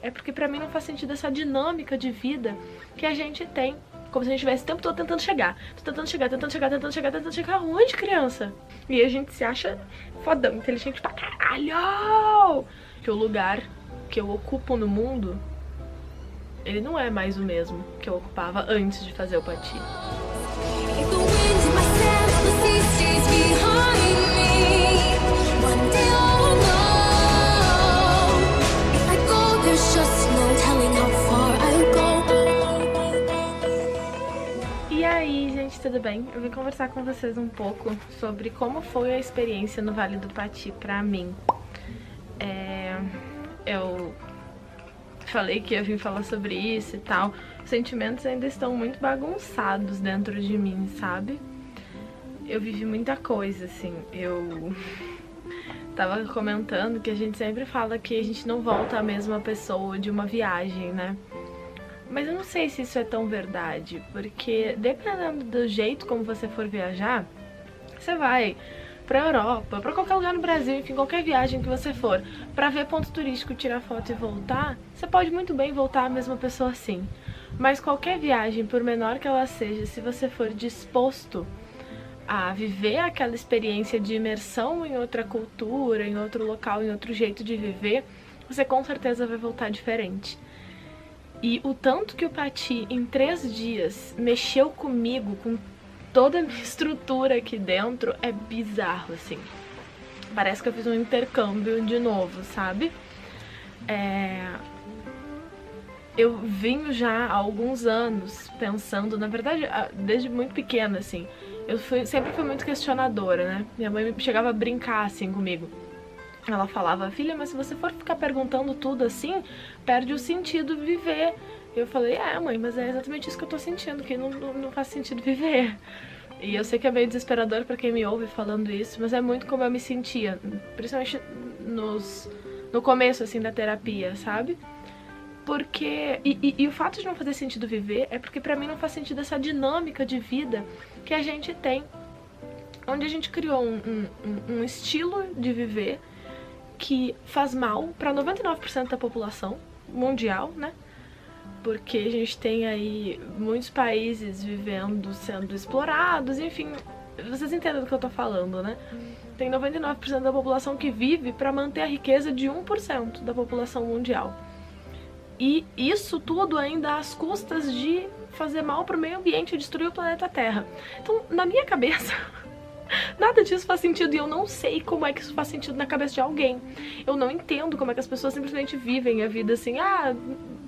é porque pra mim não faz sentido essa dinâmica de vida que a gente tem. Como se a gente estivesse o tempo todo tentando chegar. Tentando chegar, tentando chegar, tentando chegar, tentando chegar aonde, criança? E a gente se acha fodão, inteligente pra caralho! Que o lugar que eu ocupo no mundo, ele não é mais o mesmo que eu ocupava antes de fazer o Pati. E aí, gente, tudo bem? Eu vim conversar com vocês um pouco sobre como foi a experiência no Vale do Pati pra mim. Eu falei que ia vir falar sobre isso e tal. Os sentimentos ainda estão muito bagunçados dentro de mim, sabe? Eu vivi muita coisa, assim. Eu tava comentando que a gente sempre fala que a gente não volta a mesma pessoa de uma viagem, né? Mas eu não sei se isso é tão verdade, porque dependendo do jeito como você for viajar, você vai pra Europa, pra qualquer lugar no Brasil, enfim, qualquer viagem que você for, pra ver ponto turístico, tirar foto e voltar, você pode muito bem voltar a mesma pessoa assim. Mas qualquer viagem, por menor que ela seja, se você for disposto a viver aquela experiência de imersão em outra cultura, em outro local, em outro jeito de viver, você com certeza vai voltar diferente. E o tanto que o Pati, em 3 dias, mexeu comigo, com toda a minha estrutura aqui dentro, é bizarro, assim. Parece que eu fiz um intercâmbio de novo, sabe? Eu vim já há alguns anos pensando, na verdade, desde muito pequena, assim, sempre fui muito questionadora, né? Minha mãe chegava a brincar, assim, comigo. Ela falava, filha, mas se você for ficar perguntando tudo assim, perde o sentido de viver. Eu falei, mãe, mas é exatamente isso que eu tô sentindo, que não faz sentido viver. E eu sei que é meio desesperador pra quem me ouve falando isso, mas é muito como eu me sentia, principalmente no começo, assim, da terapia, sabe? Porque, e o fato de não fazer sentido viver é porque pra mim não faz sentido essa dinâmica de vida que a gente tem, onde a gente criou um estilo de viver que faz mal para 99% da população mundial, né? Porque a gente tem aí muitos países vivendo, sendo explorados, enfim, vocês entendem do que eu tô falando, né? Tem 99% da população que vive para manter a riqueza de 1% da população mundial. E isso tudo ainda às custas de fazer mal pro meio ambiente e destruir o planeta Terra. Então, na minha cabeça, nada disso faz sentido e eu não sei como é que isso faz sentido na cabeça de alguém. Eu não entendo como é que as pessoas simplesmente vivem a vida assim,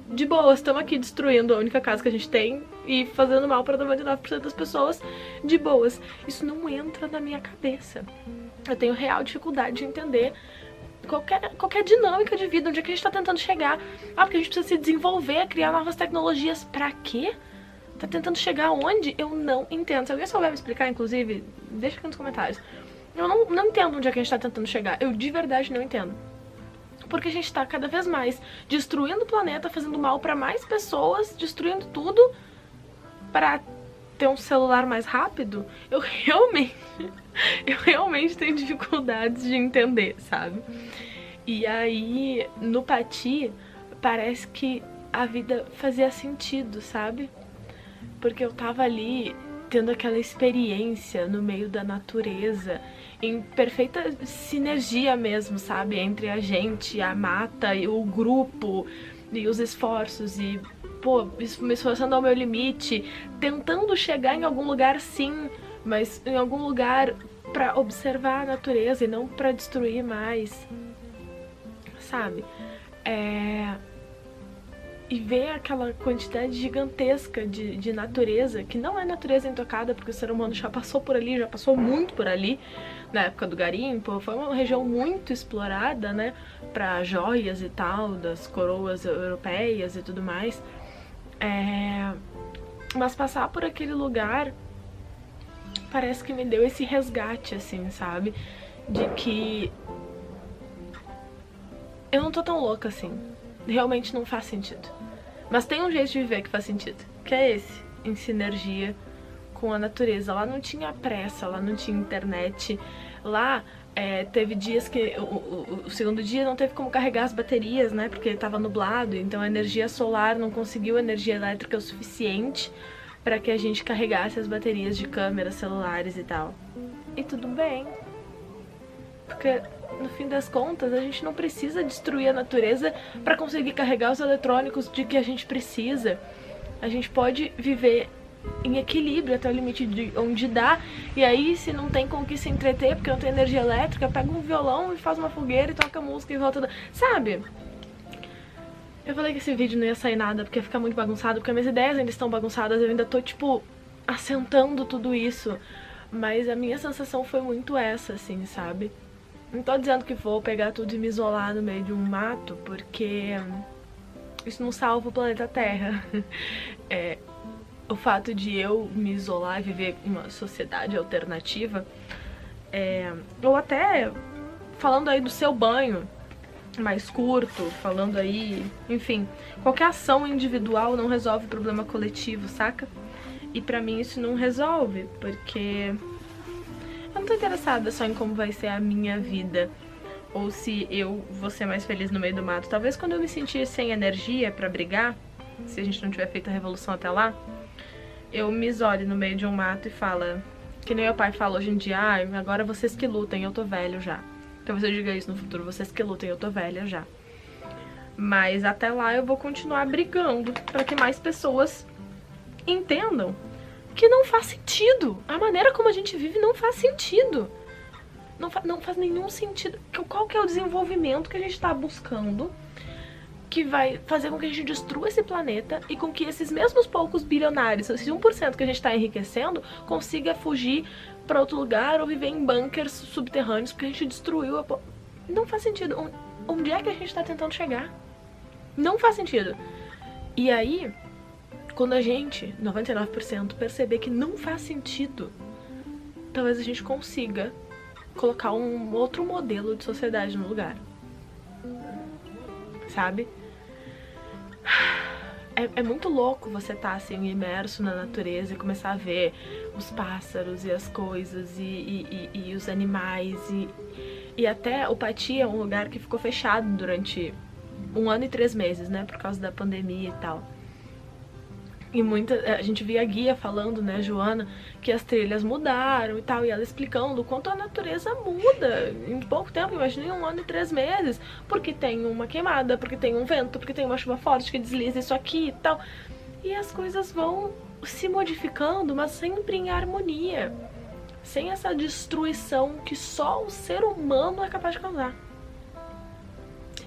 de boa, estamos aqui destruindo a única casa que a gente tem e fazendo mal para 99% das pessoas de boas. Isso não entra na minha cabeça. Eu tenho real dificuldade de entender qualquer dinâmica de vida, onde é que a gente tá tentando chegar. Porque a gente precisa se desenvolver, criar novas tecnologias. Pra quê? Tá tentando chegar aonde? Eu não entendo. Se alguém souber me explicar, inclusive, deixa aqui nos comentários. Eu não entendo onde é que a gente tá tentando chegar. Eu de verdade não entendo. Porque a gente tá cada vez mais destruindo o planeta, fazendo mal pra mais pessoas, destruindo tudo pra ter um celular mais rápido. Eu realmente tenho dificuldades de entender, sabe? E aí, no Pati, parece que a vida fazia sentido, sabe? Porque eu tava ali tendo aquela experiência no meio da natureza, em perfeita sinergia mesmo, sabe? Entre a gente, a mata e o grupo, e os esforços, e pô, me esforçando ao meu limite, tentando chegar em algum lugar sim, mas em algum lugar pra observar a natureza e não pra destruir mais, sabe? E ver aquela quantidade gigantesca de natureza, que não é natureza intocada, porque o ser humano já passou por ali, já passou muito por ali, na época do garimpo, foi uma região muito explorada, né, pra joias e tal, das coroas europeias e tudo mais. Mas passar por aquele lugar parece que me deu esse resgate, assim, sabe? De que eu não tô tão louca assim. Realmente não faz sentido. Mas tem um jeito de viver que faz sentido, que é esse, em sinergia com a natureza. Lá não tinha pressa, lá não tinha internet. Lá Teve dias que o segundo dia não teve como carregar as baterias, né, porque estava nublado, então a energia solar não conseguiu energia elétrica o suficiente para que a gente carregasse as baterias de câmeras, celulares e tal. E tudo bem, porque no fim das contas a gente não precisa destruir a natureza para conseguir carregar os eletrônicos de que a gente precisa. A gente pode viver em equilíbrio até o limite de onde dá, e aí se não tem com o que se entreter porque não tem energia elétrica, pega um violão e faz uma fogueira e toca música e volta, sabe? Eu falei que esse vídeo não ia sair nada porque ia ficar muito bagunçado, porque minhas ideias ainda estão bagunçadas, eu ainda tô tipo assentando tudo isso, mas a minha sensação foi muito essa, assim, sabe? Não tô dizendo que vou pegar tudo e me isolar no meio de um mato, porque isso não salva o planeta Terra. O fato de eu me isolar e viver uma sociedade alternativa, ou até falando aí do seu banho mais curto, falando aí, enfim, qualquer ação individual não resolve problema coletivo, saca? E pra mim isso não resolve, porque eu não tô interessada só em como vai ser a minha vida, ou se eu vou ser mais feliz no meio do mato. Talvez quando eu me sentir sem energia pra brigar, se a gente não tiver feito a revolução até lá, eu me isole no meio de um mato e fala, que nem meu pai fala hoje em dia, agora vocês que lutem, eu tô velho já. Talvez eu diga isso no futuro, vocês que lutem, eu tô velha já. Mas até lá eu vou continuar brigando pra que mais pessoas entendam que não faz sentido. A maneira como a gente vive não faz sentido. Não faz nenhum sentido. Qual que é o desenvolvimento que a gente tá buscando que vai fazer com que a gente destrua esse planeta e com que esses mesmos poucos bilionários, esses 1% que a gente tá enriquecendo, consiga fugir pra outro lugar ou viver em bunkers subterrâneos porque a gente destruiu a... Não faz sentido. Onde é que a gente tá tentando chegar? Não faz sentido. E aí, quando a gente, 99%, perceber que não faz sentido, talvez a gente consiga colocar um outro modelo de sociedade no lugar. Sabe? É muito louco você estar assim imerso na natureza e começar a ver os pássaros e as coisas e os animais e até o Pati é um lugar que ficou fechado durante 1 ano e 3 meses, né, por causa da pandemia e tal. E a gente via a guia falando, né, Joana, que as trilhas mudaram e tal, e ela explicando o quanto a natureza muda em pouco tempo, imagina em 1 ano e 3 meses, porque tem uma queimada, porque tem um vento, porque tem uma chuva forte que desliza isso aqui e tal. E as coisas vão se modificando, mas sempre em harmonia, sem essa destruição que só o ser humano é capaz de causar.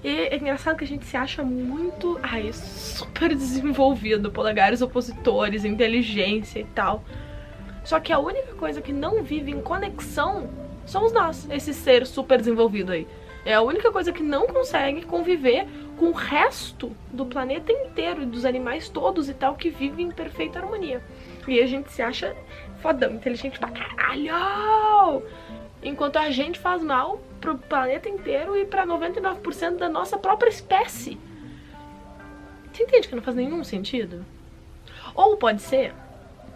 E é engraçado que a gente se acha muito, super desenvolvido, polegares opositores, inteligência e tal. Só que a única coisa que não vive em conexão somos nós, esse ser super desenvolvido aí. É a única coisa que não consegue conviver com o resto do planeta inteiro e dos animais todos e tal, que vivem em perfeita harmonia. E a gente se acha fodão, inteligente pra caralho! Enquanto a gente faz mal pro planeta inteiro e pra 99% da nossa própria espécie. Você entende que não faz nenhum sentido? Ou pode ser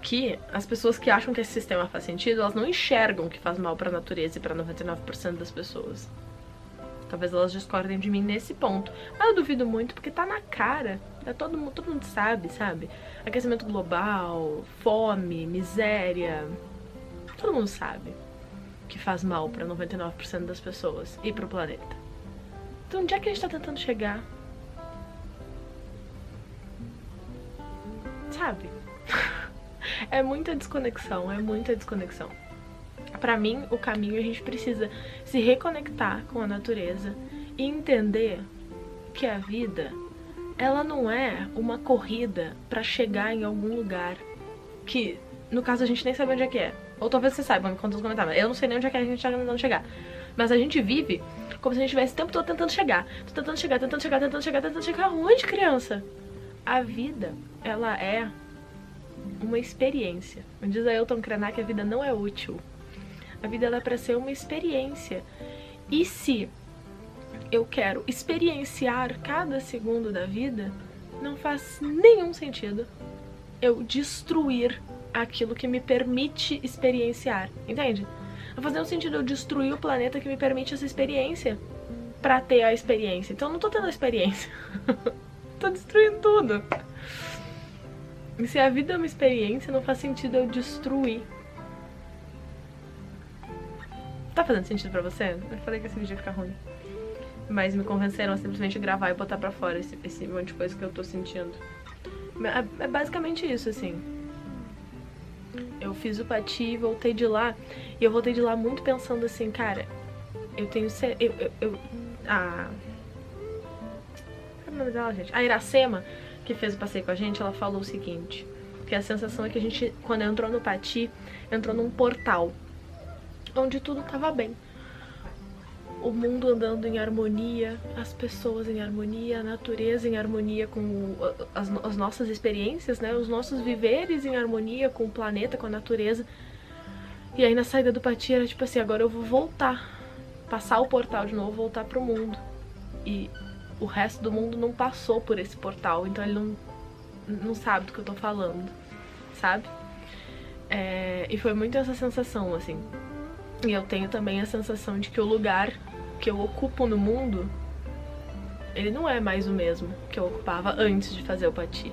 que as pessoas que acham que esse sistema faz sentido, elas não enxergam que faz mal pra natureza e pra 99% das pessoas. Talvez elas discordem de mim nesse ponto. Mas eu duvido muito porque tá na cara. Todo mundo sabe? Aquecimento global, fome, miséria. Todo mundo sabe que faz mal pra 99% das pessoas e pro planeta. Então onde é que a gente tá tentando chegar? Sabe? É muita desconexão, Pra mim, o caminho, a gente precisa se reconectar com a natureza e entender que a vida, ela não é uma corrida pra chegar em algum lugar que, no caso, a gente nem sabe onde é que é. Ou talvez você saiba, me conta nos comentários. Eu não sei nem onde é que a gente tá tentando chegar. Mas a gente vive como se a gente estivesse o tempo todo tentando chegar. Tentando chegar onde, criança? A vida, ela é uma experiência. Diz a Ailton Krenak que a vida não é útil. A vida, ela é pra ser uma experiência. E se eu quero experienciar cada segundo da vida, não faz nenhum sentido eu destruir aquilo que me permite experienciar, entende? Não faz nenhum sentido eu destruir o planeta que me permite essa experiência pra ter a experiência. Então eu não tô tendo a experiência. Tô destruindo tudo. E se a vida é uma experiência, não faz sentido eu destruir. Tá fazendo sentido pra você? Eu falei que esse vídeo ia ficar ruim. Mas me convenceram a simplesmente gravar e botar pra fora esse monte de coisa que eu tô sentindo. É basicamente isso, assim. Eu fiz o Pati e voltei de lá. E eu voltei de lá muito pensando assim, cara, eu tenho... Qual é o nome dela, gente? A Iracema, que fez o passeio com a gente, ela falou o seguinte, que a sensação é que a gente, quando entrou no Pati, entrou num portal, onde tudo tava bem. O mundo andando em harmonia, as pessoas em harmonia, a natureza em harmonia com as nossas experiências, né? Os nossos viveres em harmonia com o planeta, com a natureza. E aí na saída do Pati era tipo assim, agora eu vou voltar, passar o portal de novo, voltar pro mundo. E o resto do mundo não passou por esse portal, então ele não sabe do que eu tô falando, sabe? E foi muito essa sensação, assim. E eu tenho também a sensação de que o lugar que eu ocupo no mundo, ele não é mais o mesmo que eu ocupava antes de fazer o Pati.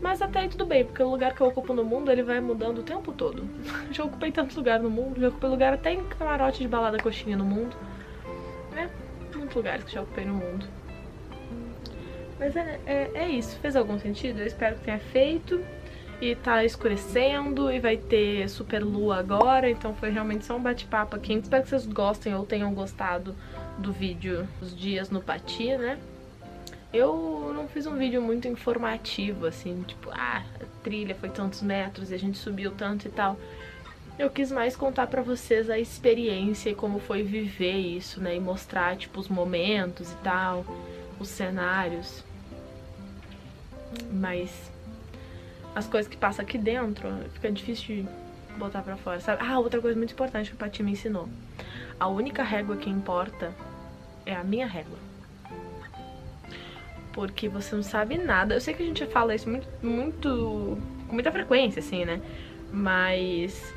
Mas até aí tudo bem, porque o lugar que eu ocupo no mundo, ele vai mudando o tempo todo. Já ocupei tantos lugares no mundo, já ocupei lugar até em camarote de balada coxinha no mundo. Muitos lugares que já ocupei no mundo. Mas é isso, fez algum sentido? Eu espero que tenha feito. E tá escurecendo e vai ter super lua agora, então foi realmente só um bate-papo aqui. Espero que vocês gostem ou tenham gostado do vídeo dos dias no Pati, né? Eu não fiz um vídeo muito informativo, assim, tipo, a trilha foi tantos metros e a gente subiu tanto e tal. Eu quis mais contar pra vocês a experiência e como foi viver isso, né? E mostrar, tipo, os momentos e tal, os cenários. Mas as coisas que passam aqui dentro, fica difícil de botar pra fora, sabe? Outra coisa muito importante que o Pati me ensinou. A única régua que importa é a minha régua. Porque você não sabe nada. Eu sei que a gente fala isso com muita frequência, assim, né? Mas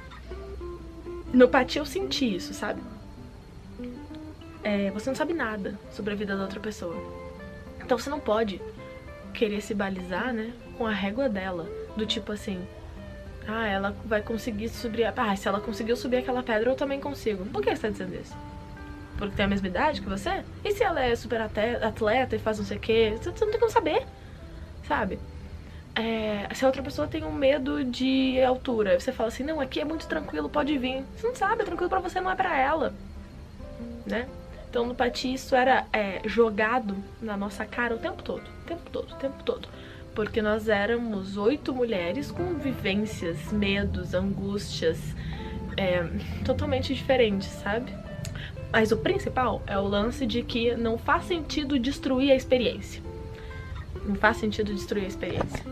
no Pati eu senti isso, sabe? Você não sabe nada sobre a vida da outra pessoa. Então você não pode querer se balizar, né, com a régua dela. Do tipo assim, ela vai conseguir subir... se ela conseguiu subir aquela pedra, eu também consigo. Por que você tá dizendo isso? Porque tem a mesma idade que você? E se ela é super atleta e faz não sei o quê? Você não tem como saber, sabe? Se a outra pessoa tem um medo de altura, você fala assim, não, aqui é muito tranquilo, pode vir. Você não sabe, é tranquilo pra você, não é pra ela, né? Então no Pati isso era jogado na nossa cara o tempo todo, o tempo todo, o tempo todo. Porque nós éramos 8 mulheres com vivências, medos, angústias totalmente diferentes, sabe? Mas o principal é o lance de que não faz sentido destruir a experiência. Não faz sentido destruir a experiência.